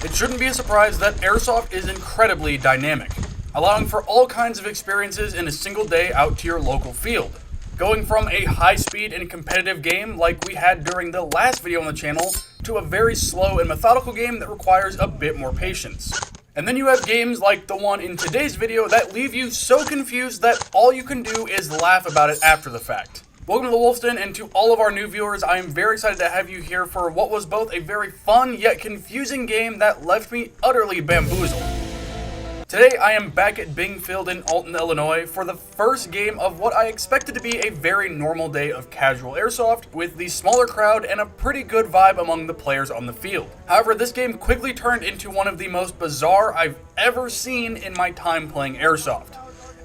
It shouldn't be a surprise that Airsoft is incredibly dynamic, allowing for all kinds of experiences in a single day out to your local field. Going from a high-speed and competitive game like we had during the last video on the channel to a very slow and methodical game that requires a bit more patience. And then you have games like the one in today's video that leave you so confused that all you can do is laugh about it after the fact. Welcome to the Wolf's Den, and to all of our new viewers, I am very excited to have you here for what was both a very fun yet confusing game that left me utterly bamboozled. Today I am back at Bingfield in Alton, Illinois for the first game of what I expected to be a very normal day of casual airsoft with the smaller crowd and a pretty good vibe among the players on the field. However, this game quickly turned into one of the most bizarre I've ever seen in my time playing airsoft.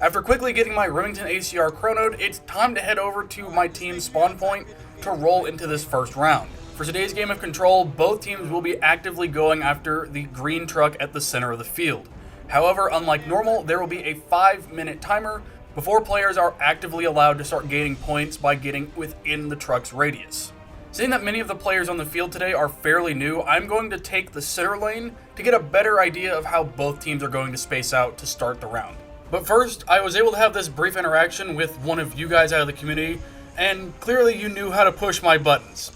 After quickly getting my Remington ACR chronoed, it's time to head over to my team's spawn point to roll into this first round. For today's game of Control, both teams will be actively going after the green truck at the center of the field. However, unlike normal, there will be a 5-minute timer before players are actively allowed to start gaining points by getting within the truck's radius. Seeing that many of the players on the field today are fairly new, I'm going to take the center lane to get a better idea of how both teams are going to space out to start the round. But first, I was able to have this brief interaction with one of you guys out of the community, and clearly you knew how to push my buttons.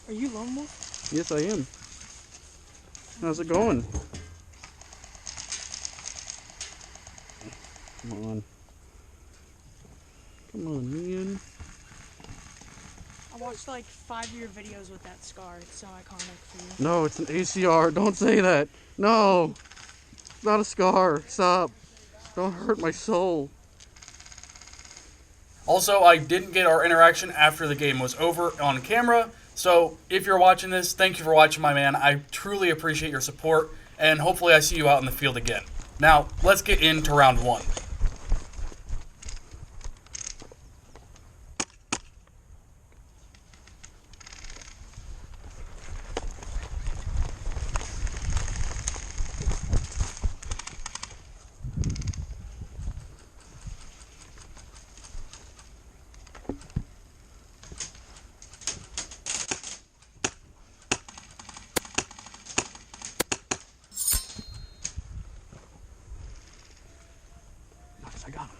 Are you Lone Wolf? Yes, I am. How's it going? Come on. Come on, man. I watched like 5 of your videos with that scar. It's so iconic for you. No, it's an ACR. Don't say that. No. It's not a scar. Stop. Don't hurt my soul. Also, I didn't get our interaction after the game was over on camera, so if you're watching this, thank you for watching, my man. I truly appreciate your support, and hopefully I see you out in the field again. Now, let's get into round one. I got him.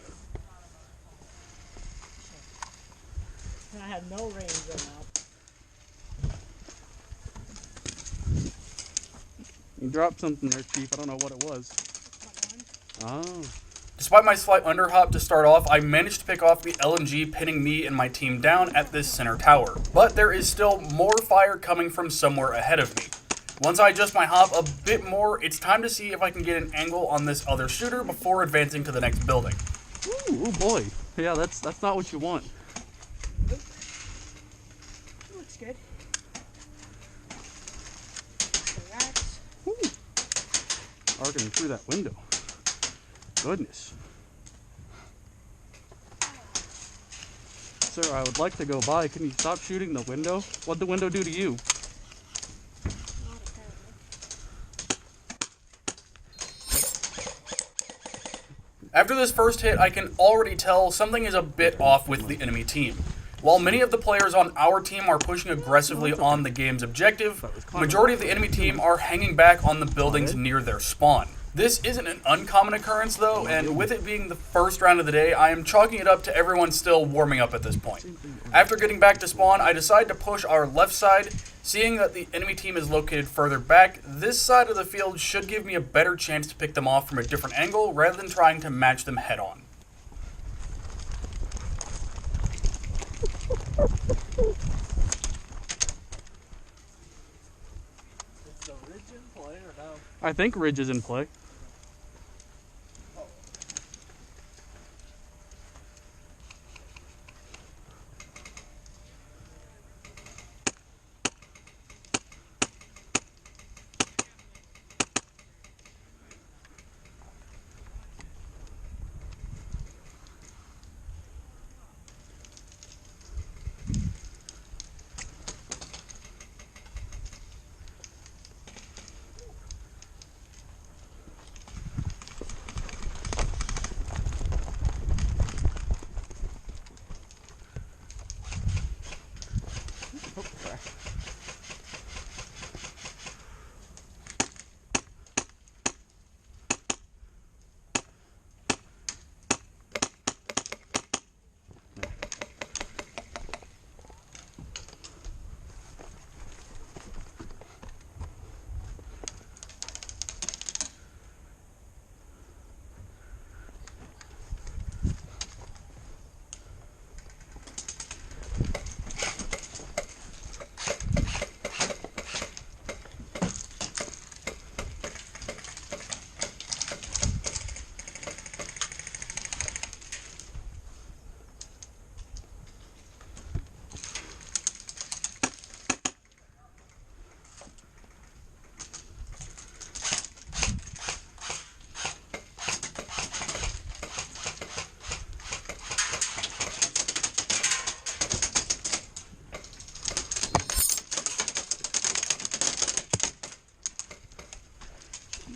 And I had no range right now. You dropped something there, Chief. I don't know what it was. Oh. Despite my slight underhop to start off, I managed to pick off the LMG, pinning me and my team down at this center tower. But there is still more fire coming from somewhere ahead of me. Once I adjust my hop a bit more, it's time to see if I can get an angle on this other shooter before advancing to the next building. Ooh, oh boy. Yeah, that's not what you want. It looks good. Relax. Arcing through that window. Goodness. Sir, I would like to go by. Can you stop shooting the window? What'd the window do to you? After this first hit, I can already tell something is a bit off with the enemy team. While many of the players on our team are pushing aggressively on the game's objective, the majority of the enemy team are hanging back on the buildings near their spawn. This isn't an uncommon occurrence though, and with it being the first round of the day, I am chalking it up to everyone still warming up at this point. After getting back to spawn, I decide to push our left side. Seeing that the enemy team is located further back, this side of the field should give me a better chance to pick them off from a different angle rather than trying to match them head on. Is the ridge in play or no? I think Ridge is in play.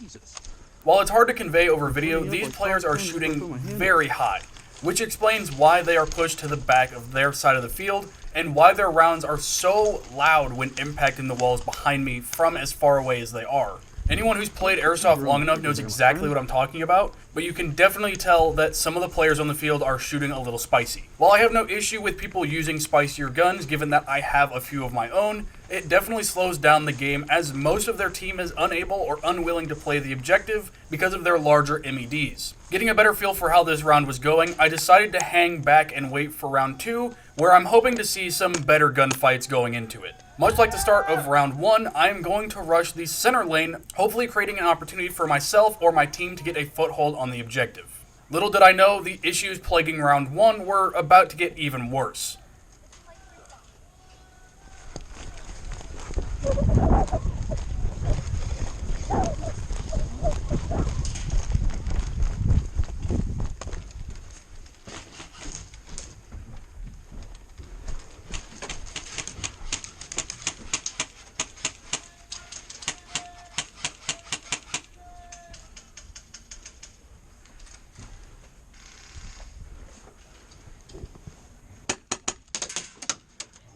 Jesus. While it's hard to convey over video, these players are shooting very high, which explains why they are pushed to the back of their side of the field and why their rounds are so loud when impacting the walls behind me from as far away as they are. Anyone who's played Airsoft long enough knows exactly what I'm talking about, but you can definitely tell that some of the players on the field are shooting a little spicy. While I have no issue with people using spicier guns, given that I have a few of my own, it definitely slows down the game as most of their team is unable or unwilling to play the objective because of their larger MEDs. Getting a better feel for how this round was going, I decided to hang back and wait for round 2, where I'm hoping to see some better gunfights going into it. Much like the start of round 1, I am going to rush the center lane, hopefully creating an opportunity for myself or my team to get a foothold on the objective. Little did I know, the issues plaguing round 1 were about to get even worse.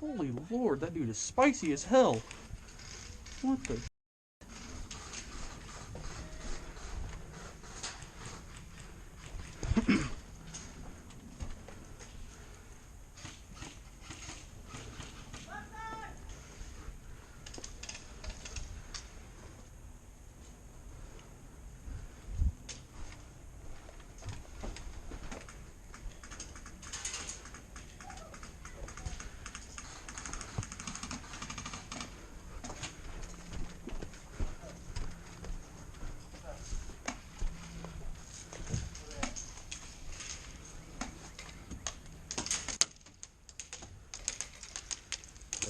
Holy Lord, that dude is spicy as hell. What the?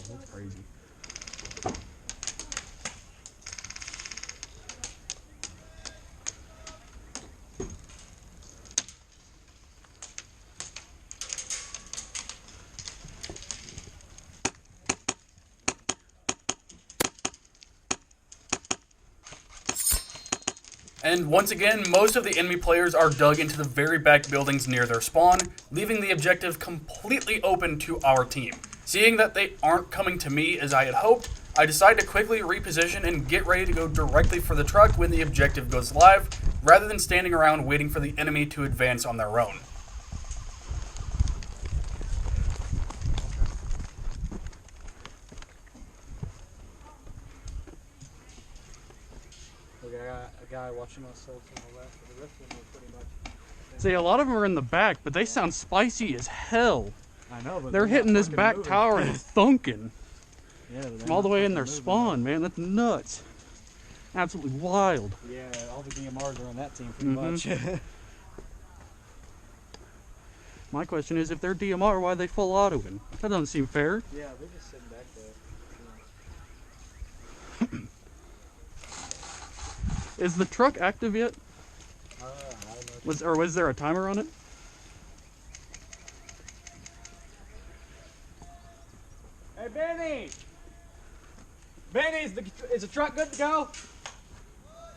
That's crazy. And once again, most of the enemy players are dug into the very back buildings near their spawn, leaving the objective completely open to our team. Seeing that they aren't coming to me as I had hoped, I decided to quickly reposition and get ready to go directly for the truck when the objective goes live, rather than standing around waiting for the enemy to advance on their own. We got a guy watching us on the left, but the rest of them are pretty much. See, a lot of them are in the back, but they sound spicy as hell. I know, but They're hitting this not back fucking tower and it's thunking. Yeah, From all the way in their spawn, man. That's nuts. Absolutely wild. Yeah, all the DMRs are on that team pretty much. My question is, if they're DMR, why are they full autoing? That doesn't seem fair. Yeah, they're just sitting back there. Is the truck active yet? I don't know. Was there a timer on it? Hey, Benny! Benny, is the truck good to go?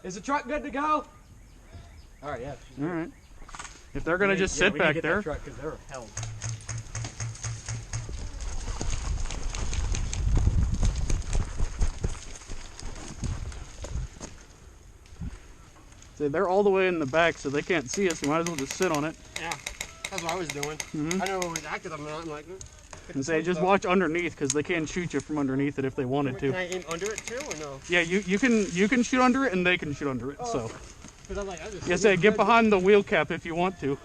Is the truck good to go? All right, yeah. All right. If they're gonna just sit back there. Truck because they're hell. See, they're all the way in the back, so they can't see us. We might as well just sit on it. Yeah, that's what I was doing. I know it was active. I'm like, And say, just watch underneath, because they can shoot you from underneath it if they wanted can to. I aim under it too, or no? Yeah, you can shoot under it, and they can shoot under it. So, Because I'm like, I just. yeah, say get behind the wheel cap if you want to.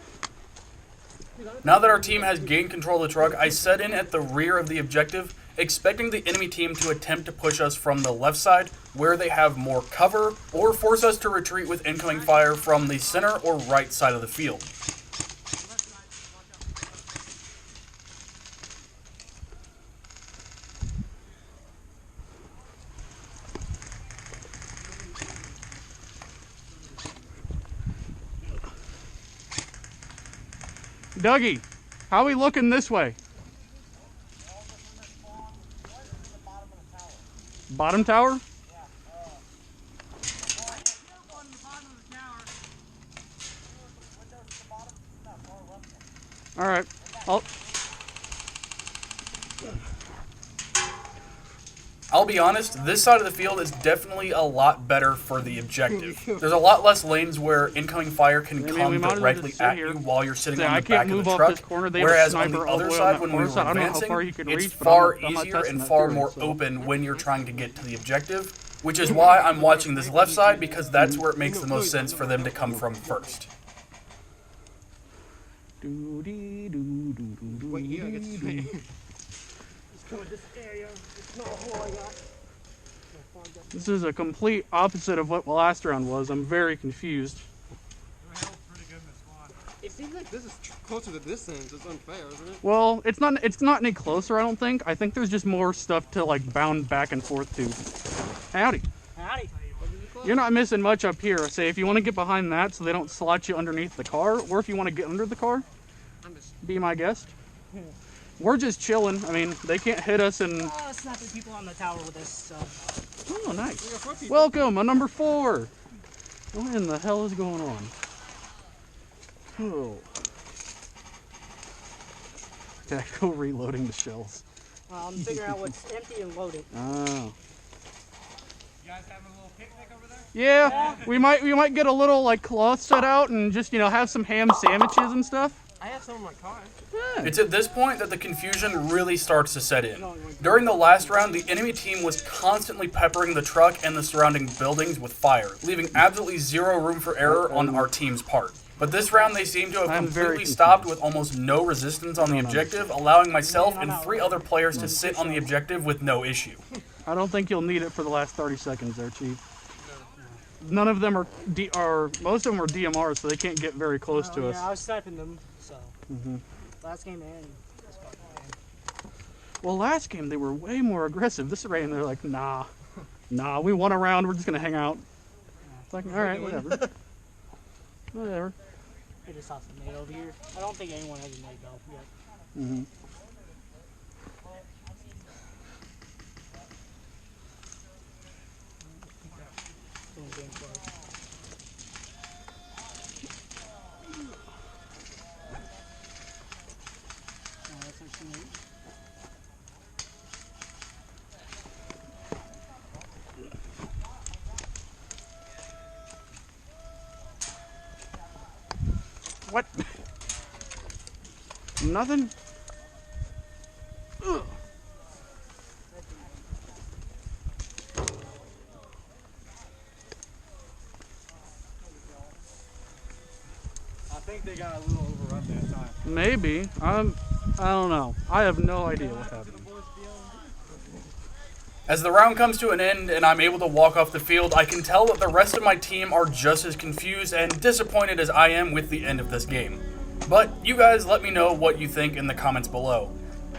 Now that our team has gained control of the truck, I set in at the rear of the objective, expecting the enemy team to attempt to push us from the left side, where they have more cover, or force us to retreat with incoming fire from the center or right side of the field. Dougie, how are we looking this way? Bottom tower? Alright. I'll be honest, this side of the field is definitely a lot better for the objective. There's a lot less lanes where incoming fire can we come might as well directly just sit at here. you while you're sitting Yeah, on I the can't back of move the off truck. this corner. They have a Whereas on sniper the all the other way on side, that when we far were side. I don't know how advancing, far you can it's reach, but far I'm not easier testing and that far theory, more so. open when you're trying to get to the objective, which is why I'm watching this left side, because that's where it makes the most sense for them to come from first. Wait, yeah, I get to see. This is a complete opposite of what last round was. I'm very confused. It seems like this is closer to this end. It's unfair, isn't it? Well, it's not any closer, I don't think. I think there's just more stuff to like bound back and forth to. Howdy. Howdy. You're not missing much up here. Say if you want to get behind that so they don't slot you underneath the car, or if you want to get under the car, be my guest. We're just chilling. I mean, they can't hit us and... Snapping people on the tower with us, so... Oh, nice. Welcome, a number 4. What in the hell is going on? Oh. Okay, go reloading the shells. I'm figuring out what's empty and loaded. Oh. You guys having a little picnic over there? Yeah, we might get a little like cloth set out and just, you know, have some ham sandwiches and stuff. I have some in my car. Yeah. It's at this point that the confusion really starts to set in. During the last round, the enemy team was constantly peppering the truck and the surrounding buildings with fire, leaving absolutely zero room for error on our team's part. But this round, they seem to have I'm very completely stopped with almost no resistance on the objective, allowing myself and 3 other players to sit on the objective with no issue. I don't think you'll need it for the last 30 seconds there, Chief. None of them are most of them are DMRs, so they can't get very close to us. Yeah, I was sniping them, so... Last game and this game. Well, last game they were way more aggressive. This rain, they're like, nah, we won a round, we're just gonna hang out. It's like, all right, whatever. Whatever. I just saw some nade over here. I don't think anyone has a nade though yet. Mm-hmm. Doing game play. Oh, that's actually neat. What? Nothing? Ugh. I think they got a little overrun that time. Maybe. I don't know. I have no idea what happened. As the round comes to an end and I'm able to walk off the field, I can tell that the rest of my team are just as confused and disappointed as I am with the end of this game. But you guys let me know what you think in the comments below.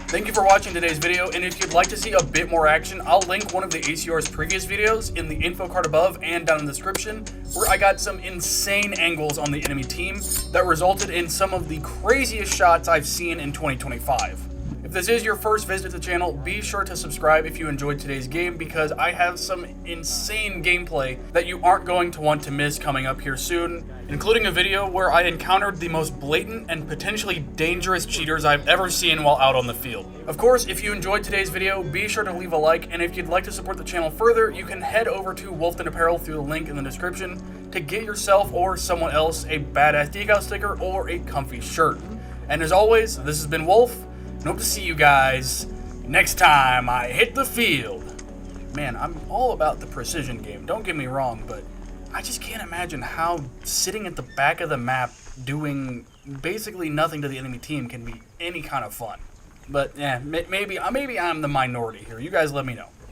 Thank you for watching today's video, and if you'd like to see a bit more action, I'll link one of the ACR's previous videos in the info card above and down in the description, where I got some insane angles on the enemy team that resulted in some of the craziest shots I've seen in 2025. If this is your first visit to the channel, be sure to subscribe if you enjoyed today's game, because I have some insane gameplay that you aren't going to want to miss coming up here soon, including a video where I encountered the most blatant and potentially dangerous cheaters I've ever seen while out on the field. Of course, if you enjoyed today's video, be sure to leave a like, and if you'd like to support the channel further, you can head over to Wolfden Apparel through the link in the description to get yourself or someone else a badass decal sticker or a comfy shirt. And as always, this has been Wolf, and hope to see you guys next time I hit the field. Man, I'm all about the precision game, don't get me wrong, but I just can't imagine how sitting at the back of the map doing basically nothing to the enemy team can be any kind of fun. But yeah, maybe I'm the minority here. You guys let me know.